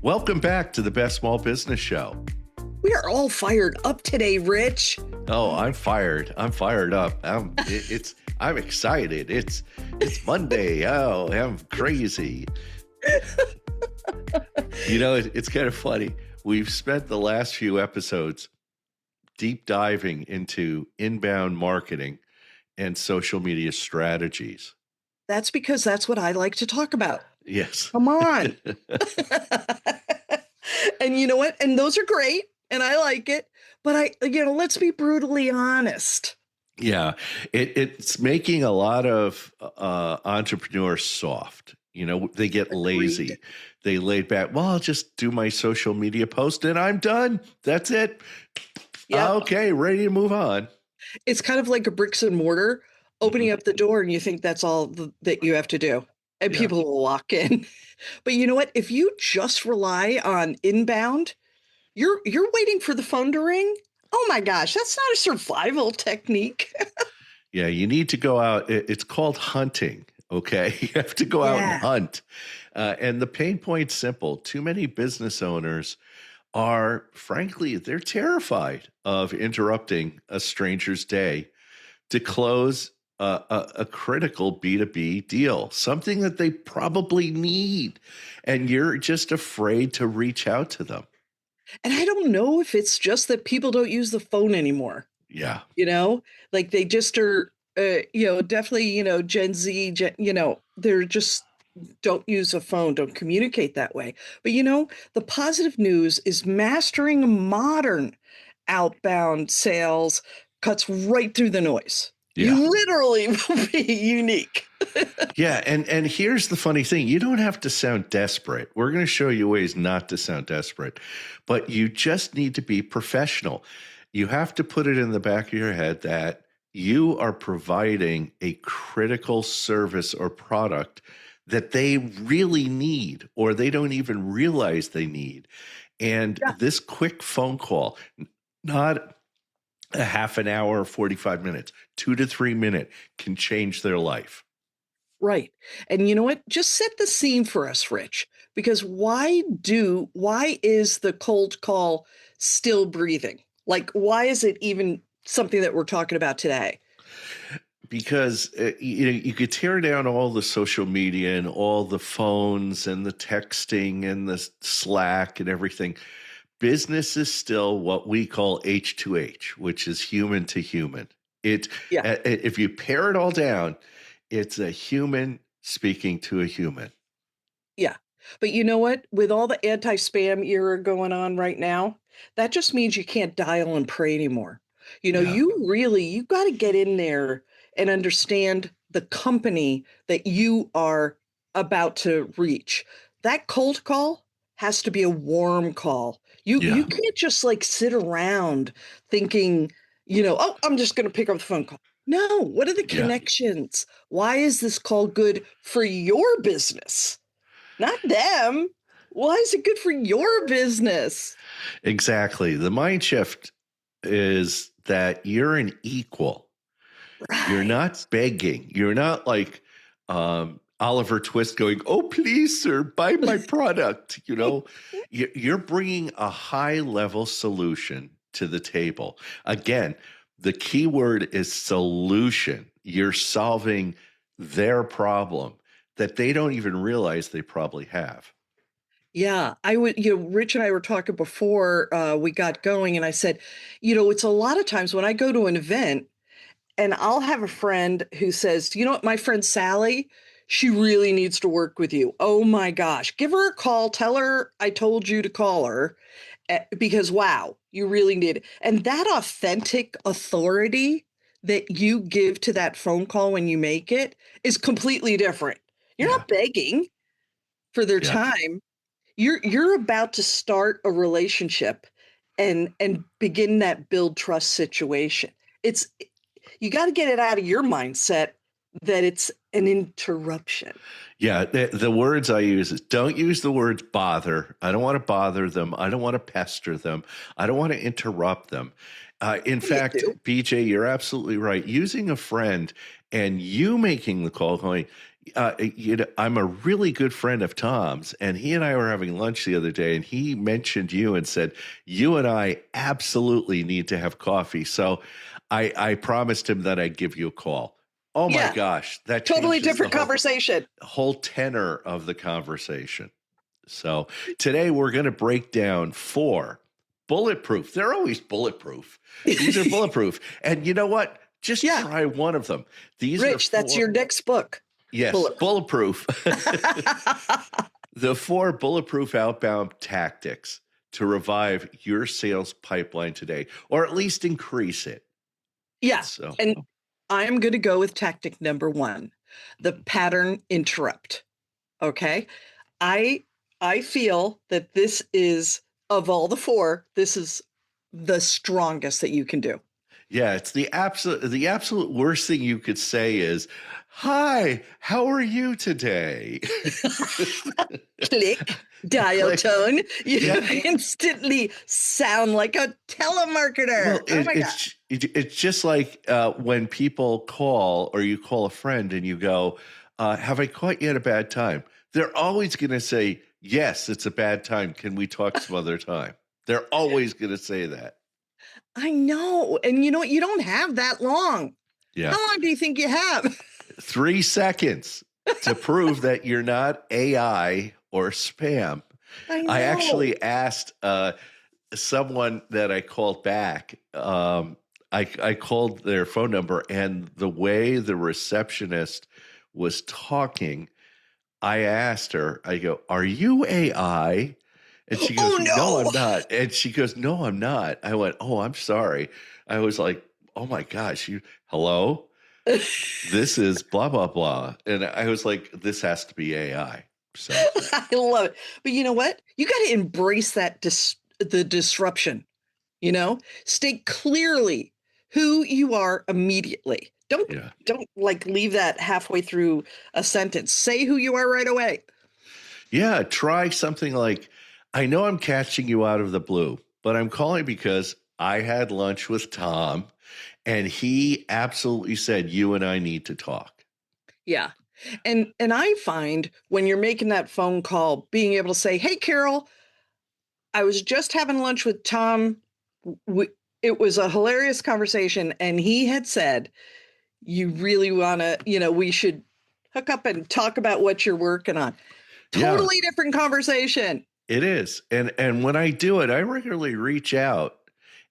Welcome back to the Best Small Business Show. We are all fired up today, Rich. Oh, I'm fired. I'm fired up. I'm excited. It's Monday. Oh, I'm crazy. It's kind of funny. We've spent the last few episodes deep diving into inbound marketing and social media strategies. That's because that's what I like to talk about. Yes. Come on. And you know what? And those are great. And I like it. But let's be brutally honest. Yeah. It's making a lot of entrepreneurs soft. They get lazy. Agreed. They laid back. Well, I'll just do my social media post and I'm done. That's it. Yep. Okay. Ready to move on. It's kind of like a bricks and mortar opening up the door and you think that's all that you have to do. And people will walk in. But you know what? If you just rely on inbound, you're waiting for the phone to ring. Oh my gosh, that's not a survival technique. Yeah, you need to go out. It's called hunting, okay? You have to go out and hunt. And the pain point's simple. Too many business owners are, frankly, they're terrified of interrupting a stranger's day to close a critical B2B deal, something that they probably need. And you're just afraid to reach out to them. And I don't know if it's just that people don't use the phone anymore. Yeah. Like they just are, definitely, Gen Z, they're just don't use a phone, don't communicate that way. But, the positive news is mastering modern outbound sales cuts right through the noise. Yeah. You literally will be unique. Yeah. And here's the funny thing. You don't have to sound desperate. We're going to show you ways not to sound desperate, but you just need to be professional. You have to put it in the back of your head that you are providing a critical service or product that they really need, or they don't even realize they need. And this quick phone call, not a half an hour, 45 minutes, 2 to 3 minutes can change their life. Right. And you know what? Just set the scene for us, Rich, because why is the cold call still breathing? Like, why is it even something that we're talking about today? Because you could tear down all the social media and all the phones and the texting and the Slack and everything. Business is still what we call H2H, which is human to human. If you pare it all down, it's a human speaking to a human. Yeah. But you know what? With all the anti-spam era going on right now, that just means you can't dial and pray anymore. You got to get in there and understand the company that you are about to reach. That cold call has to be a warm call. You can't just like sit around thinking, I'm just going to pick up the phone call. No, what are the connections? Why is this call good for your business? Not them. Why is it good for your business? Exactly. The mind shift is that you're an equal. Right. You're not begging. You're not like Oliver Twist going, "Oh, please, sir, buy my product." You're bringing a high level solution to the table. Again, the key word is solution. You're solving their problem that they don't even realize they probably have. Yeah, Rich and I were talking before we got going, and I said, it's a lot of times when I go to an event and I'll have a friend who says, you know what, my friend Sally, she really needs to work with you. Oh my gosh, give her a call. Tell her I told you to call her because, wow, you really need it. And that authentic authority that you give to that phone call when you make it is completely different. You're not begging for their time. You're about to start a relationship and begin that build trust situation. You got to get it out of your mindset that it's an interruption. Yeah, the words I use is don't use the words bother. I don't want to bother them. I don't want to pester them. I don't want to interrupt them. In fact, BJ, you're absolutely right. Using a friend and you making the call going, I'm a really good friend of Tom's, and he and I were having lunch the other day, and he mentioned you and said, you and I absolutely need to have coffee. So I promised him that I'd give you a call. Oh my Yeah, gosh, that totally changes the different conversation. whole tenor of the conversation. So today we're going to break down 4 bulletproof. They're always bulletproof. These are bulletproof. And you know what? Just Yeah, try one of them. These are Rich, that's 4. your next book. Yes, Bullet. bulletproof. The 4 bulletproof outbound tactics to revive your sales pipeline today, or at least increase it. Yeah, So, and I'm going to go with tactic number 1, the pattern interrupt. Okay, I feel that this is, of all the 4, this is the strongest that you can do. yeah, it's the absolute worst thing you could say is, "Hi, how are you today?" Click, dial Click. tone. You Yeah. instantly sound like a telemarketer. Well, Oh my God. it's just like when people call or you call a friend and you go, "Have I caught you at a bad time?" They're always going to say, "Yes, it's a bad time. Can we talk some other time?" They're always going to say that. I know. And you know what? You don't have that long. Yeah. How long do you think you have? 3 seconds to prove that you're not AI or spam. I I know. actually asked someone that I called back. I called their phone number, and the way the receptionist was talking, I asked her, I go, "Are you AI?" And she Oh goes, "No, no. I'm not." And she goes, "No, I'm not." I went, "Oh, I'm sorry." I was like, "Oh my gosh, hello? This is blah, blah, blah." And I was like, "This has to be AI." So, I love it. But you know what? You got to embrace that the disruption, state clearly who you are immediately. Don't yeah. don't like leave that halfway through a sentence. Say who you are right away. Yeah, try something like, "I know I'm catching you out of the blue, but I'm calling because I had lunch with Tom and he absolutely said you and I need to talk." Yeah. And I find when you're making that phone call, being able to say, "Hey Carol, I was just having lunch with Tom. W- it was a hilarious conversation and he had said you really want to, we should hook up and talk about what you're working on." Yeah, Totally different conversation. it is. And when I do it, I regularly reach out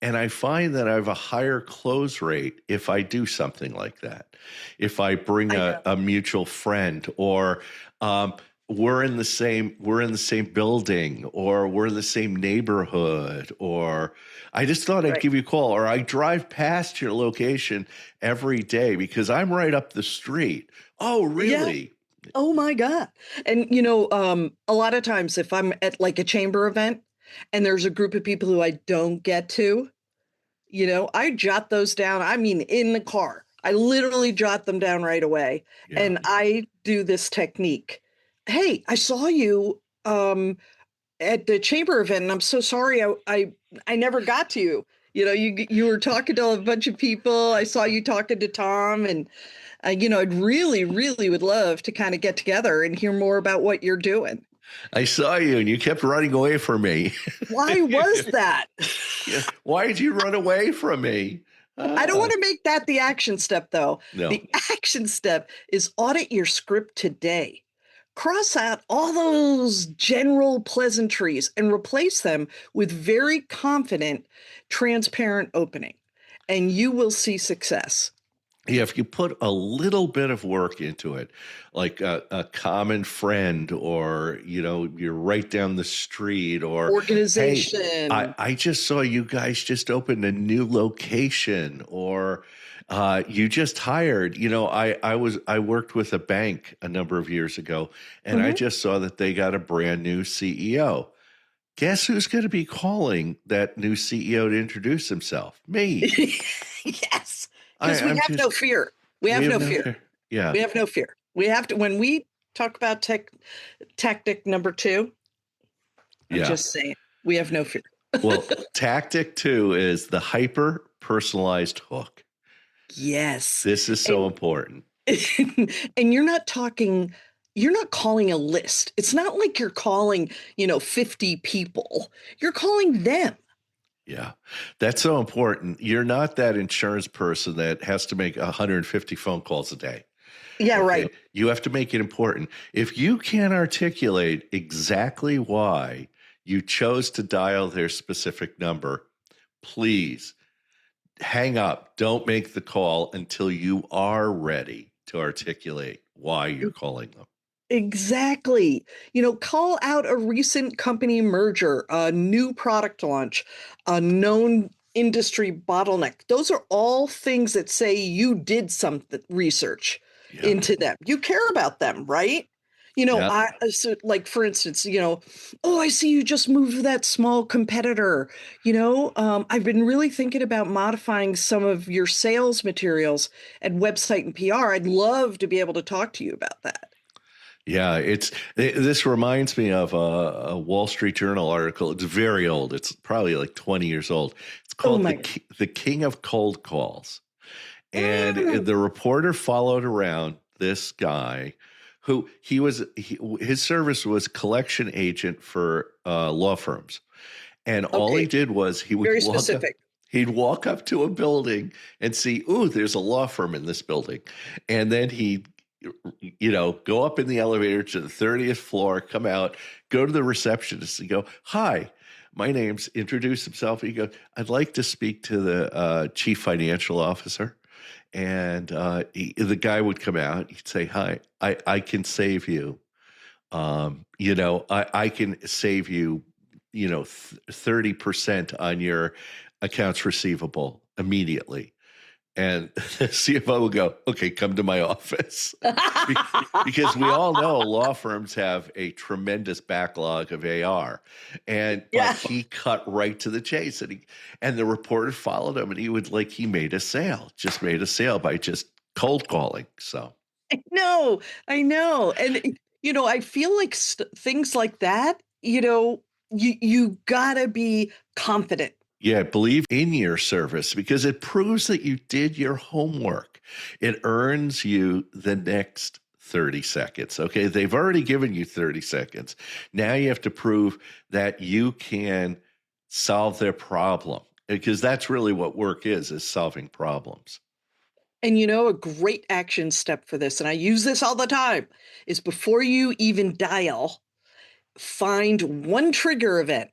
and I find that I have a higher close rate if I do something like that. If I bring I a, know. a mutual friend, or we're in the same building, or we're in the same neighborhood, or I just thought I'd Right. give you a call, or I drive past your location every day because I'm right up the street. Oh, Yeah. really? Oh my God. And a lot of times if I'm at like a chamber event and there's a group of people who I don't get to, I jot those down. I mean, in the car, I literally jot them down right away. Yeah. And I do this technique. Hey, I saw you at the chamber event, and I'm so sorry I never got to you. You were talking to a bunch of people. I saw you talking to Tom, and I'd really, really would love to kind of get together and hear more about what you're doing. I saw you and you kept running away from me. Why was that? Yeah. Why did you run away from me? I don't Ah, want to make that the action step, though. no. The action step is audit your script today. Cross out all those general pleasantries and replace them with very confident, transparent opening, and you will see success. Yeah, if you put a little bit of work into it, like a common friend, or you're right down the street, or hey, I, Organization. I just saw you guys just opened a new location, or you just hired. I worked with a bank a number of years ago, and I Mhm. just saw that they got a brand new CEO. Guess who's going to be calling that new CEO to introduce himself? Me. Yes, I, because we I'm have no just, fear. We we have have no no fear. fear. Yeah. We have no fear. We have to, when we talk about tactic number 2, I'm Yeah. just saying, we have no fear. Well, tactic 2 is the hyper personalized hook. Yes. This is so And important. And you're not calling a list. It's not like you're calling, 50 people. You're calling them. Yeah, that's so important. You're not that insurance person that has to make 150 phone calls a day. Yeah, Okay. right. You have to make it important. If you can't articulate exactly why you chose to dial their specific number, please hang up. Don't make the call until you are ready to articulate why you're calling them. Exactly. Call out a recent company merger, a new product launch, a known industry bottleneck. Those are all things that say you did some research Yeah. into them. You care about them, right? Yeah. Like for instance, oh, I see you just moved that small competitor. I've been really thinking about modifying some of your sales materials and website and PR. I'd love to be able to talk to you about that. Yeah, this reminds me of a Wall Street Journal article. It's very old. It's probably like 20 years old. It's Oh called my. the King of Cold Calls. And Mm. the reporter followed around this guy who his service was collection agent for law firms. And all he Okay, did was very specific. he'd walk up to a building and see, ooh, there's a law firm in this building. And then he'd, go up in the elevator to the 30th floor, come out, go to the receptionist and go, hi, my name's, introduce himself. He goes, I'd like to speak to the chief financial officer. And the guy would come out. He'd say, hi, I can save you. I can save you, 30% on your accounts receivable immediately. And the CFO would go, okay, come to my office. Because we all know law firms have a tremendous backlog of AR. But Yeah. he cut right to the chase, and the reporter followed him, and he made a sale, just made a sale by just cold calling. So No, I know. And, I feel like things like that, you gotta be confident. yeah, believe in your service because it proves that you did your homework. It earns you the next 30 seconds. Okay. They've already given you 30 seconds. Now you have to prove that you can solve their problem because that's really what work is solving problems. And a great action step for this, and I use this all the time, is before you even dial, find one trigger event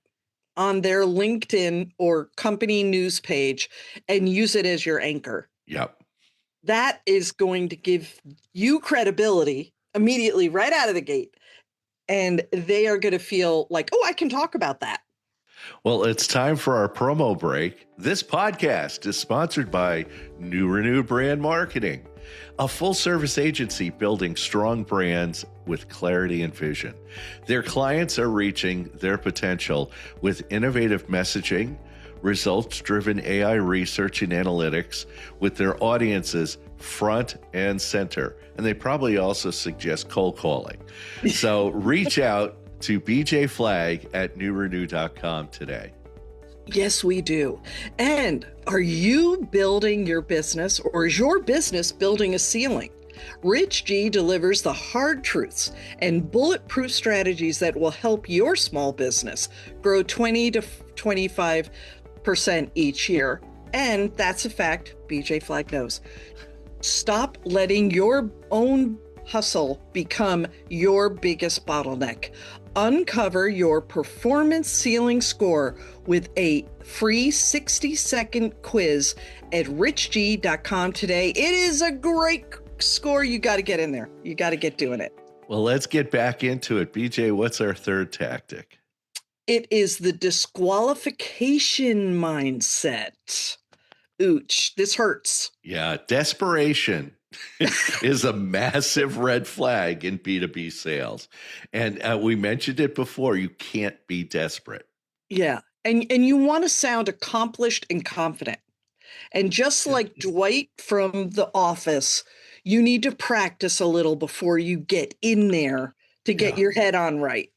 on their LinkedIn or company news page and use it as your anchor. Yep. That is going to give you credibility immediately right out of the gate. And they are going to feel like, oh, I can talk about that. Well, it's time for our promo break. This podcast is sponsored by New Renew Brand Marketing, a full service agency building strong brands with clarity and vision. Their clients are reaching their potential with innovative messaging, results driven AI research and analytics, with their audiences front and center. And they probably also suggest cold calling. So reach out to BJ Flagg at newrenew.com today. Yes, we do. And are you building your business, or is your business building a ceiling? Rich G delivers the hard truths and bulletproof strategies that will help your small business grow 20 to 25% each year. And that's a fact BJ Flagg knows. Stop letting your own hustle become your biggest bottleneck. Uncover your performance ceiling score with a free 60-second quiz at richg.com today. It is a great score. You got to get in there. You got to get doing it. Well, let's get back into it. BJ, what's our third tactic? It is the disqualification mindset. Ooch, this hurts. Yeah, desperation is a massive red flag in B2B sales. And we mentioned it before, you can't be desperate. Yeah. And you want to sound accomplished and confident. And just like Dwight from The Office, you need to practice a little before you get in there to get your head on right.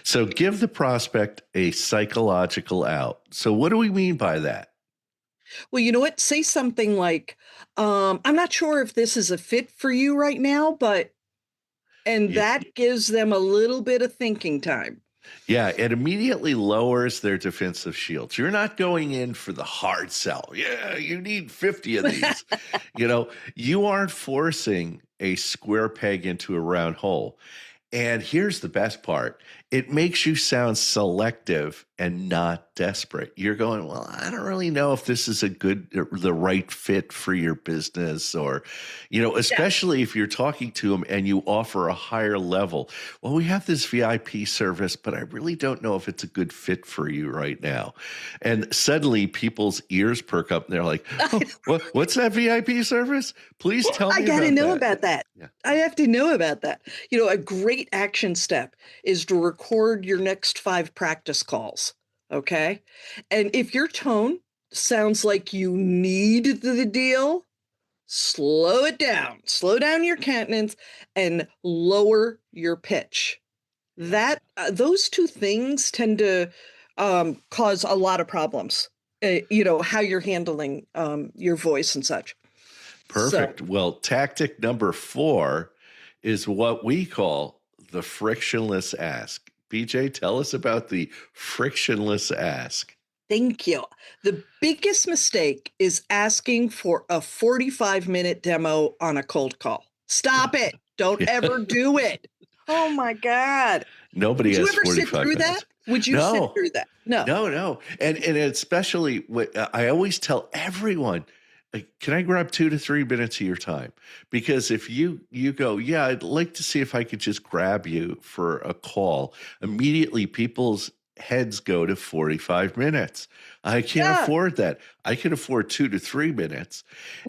So give the prospect a psychological out. So what do we mean by that? Well, you know what? Say something like, I'm not sure if this is a fit for you right now, but, and Y- that gives them a little bit of thinking time. Yeah, it immediately lowers their defensive shields. You're not going in for the hard sell. Yeah, you need 50 of these. You aren't forcing a square peg into a round hole. And here's the best part, it makes you sound selective and not desperate. You're going, well, I don't really know if this is the right fit for your business, or, Yeah. especially if you're talking to them and you offer a higher level. Well, we have this VIP service, but I really don't know if it's a good fit for you right now. And suddenly people's ears perk up and they're like, oh, what's that VIP service? Please tell I me got to about know that. about that. Yeah. I have to know about that. A great action step is to record your next 5 practice calls. Okay. And if your tone sounds like you need the deal, slow it down, slow down your countenance and lower your pitch. Yeah. That those two things tend to cause a lot of problems. How you're handling your voice and such. So Perfect. Well, tactic number 4 is what we call the frictionless ask. BJ, tell us about the frictionless ask. thank you. The biggest mistake is asking for a 45-minute demo on a cold call. Stop it. Don't ever do it. Oh my God. Nobody Would you has ever sit 45 through that? minutes. Would you sit No, through that? No. no. And especially, I always tell everyone, like, can I grab 2 to 3 minutes of your time? Because if you go, yeah, I'd like to see if I could just grab you for a call. Immediately, people's heads go to 45 minutes. I can't Yeah. afford that. I can afford 2 to 3 minutes,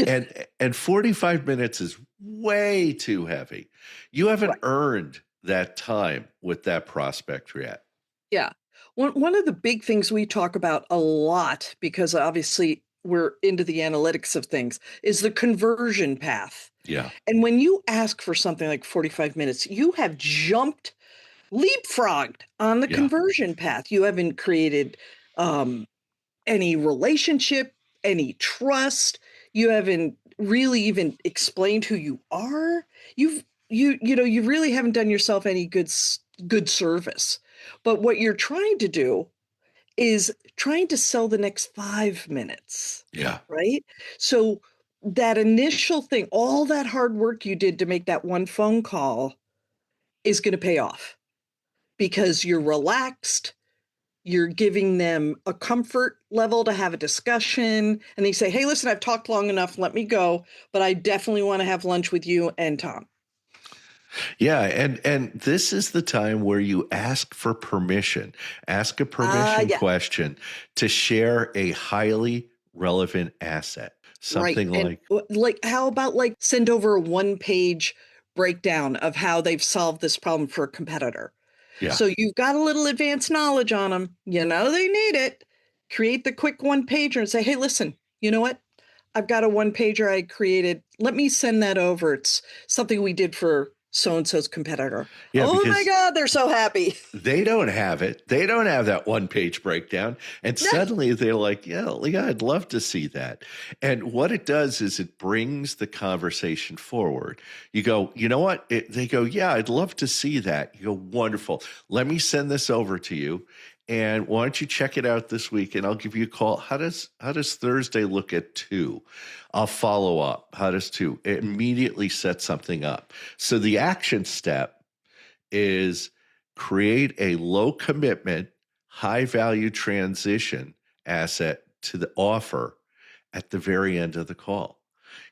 and 45 minutes is way too heavy. You haven't Right. earned that time with that prospect yet. Yeah. One of the big things we talk about a lot, because obviously we're into the analytics of things, is the conversion path. Yeah, And when you ask for something like 45 minutes, you have leapfrogged on the yeah. conversion path. You haven't created um, any relationship, any trust. You haven't really even explained who you are. You really haven't done yourself any good service. But what you're trying to do is trying to sell the next 5 minutes, Yeah. right? So that initial thing, all that hard work you did to make that one phone call is going to pay off because you're relaxed, you're giving them a comfort level to have a discussion, and they say, hey, listen, I've talked long enough, let me go, but I definitely want to have lunch with you and Tom. Yeah, and this is the time where you ask for permission. Ask a permission Yeah, question to share a highly relevant asset. right. Something And like, like, how about like send over a 1 page breakdown of how they've solved this problem for a competitor? yeah, So you've got a little advanced knowledge on them. You know they need it. Create the quick 1 pager and say, hey, listen, you know what? I've got a 1 pager I created. Let me send that over. It's something we did for so and so's competitor. yeah, Oh my because God, they're so happy. they don't have it. They don't have that 1 page breakdown. And suddenly they're like, yeah, I'd love to see that. And what it does is it brings the conversation forward. You go, you know what? They go, yeah, I'd love to see that. You go, wonderful. Let me send this over to you. And why don't you check it out this week? And I'll give you a call. How does Thursday look at 2? I'll follow up. How does 2? It immediately set something up. So the action step is create a low commitment, high value transition asset to the offer at the very end of the call.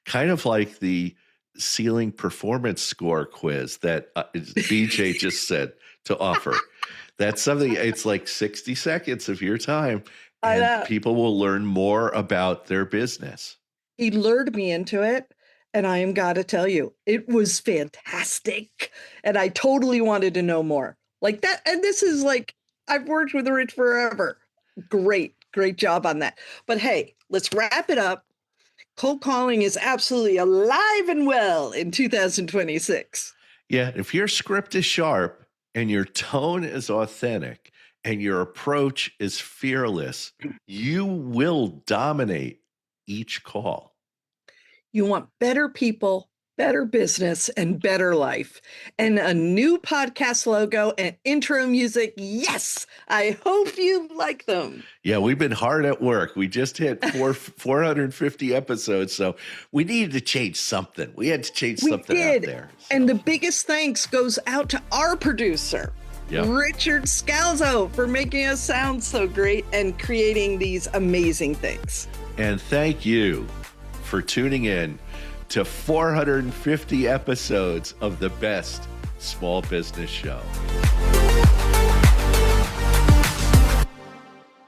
Kind of like the ceiling performance score quiz that BJ just said to offer. That's something, it's like 60 seconds of your time, I and know. people will learn more about their business. He lured me into it. And I am got to tell you, it was fantastic. And I totally wanted to know more. Like that. And this is like, I've worked with Rich forever. Great job on that. But hey, let's wrap it up. Cold calling is absolutely alive and well in 2026. Yeah, if your script is sharp and your tone is authentic and your approach is fearless, you will dominate each call. You want better people, better business, and better life. And a new podcast logo and intro music. Yes, I hope you like them. Yeah, we've been hard at work. We just hit 450 episodes, so we needed to change something. We had to change We something out did. there. And the biggest thanks goes out to our producer, Yeah. Richard Scalzo, for making us sound so great and creating these amazing things. And thank you for tuning in to 450 episodes of the best small business show.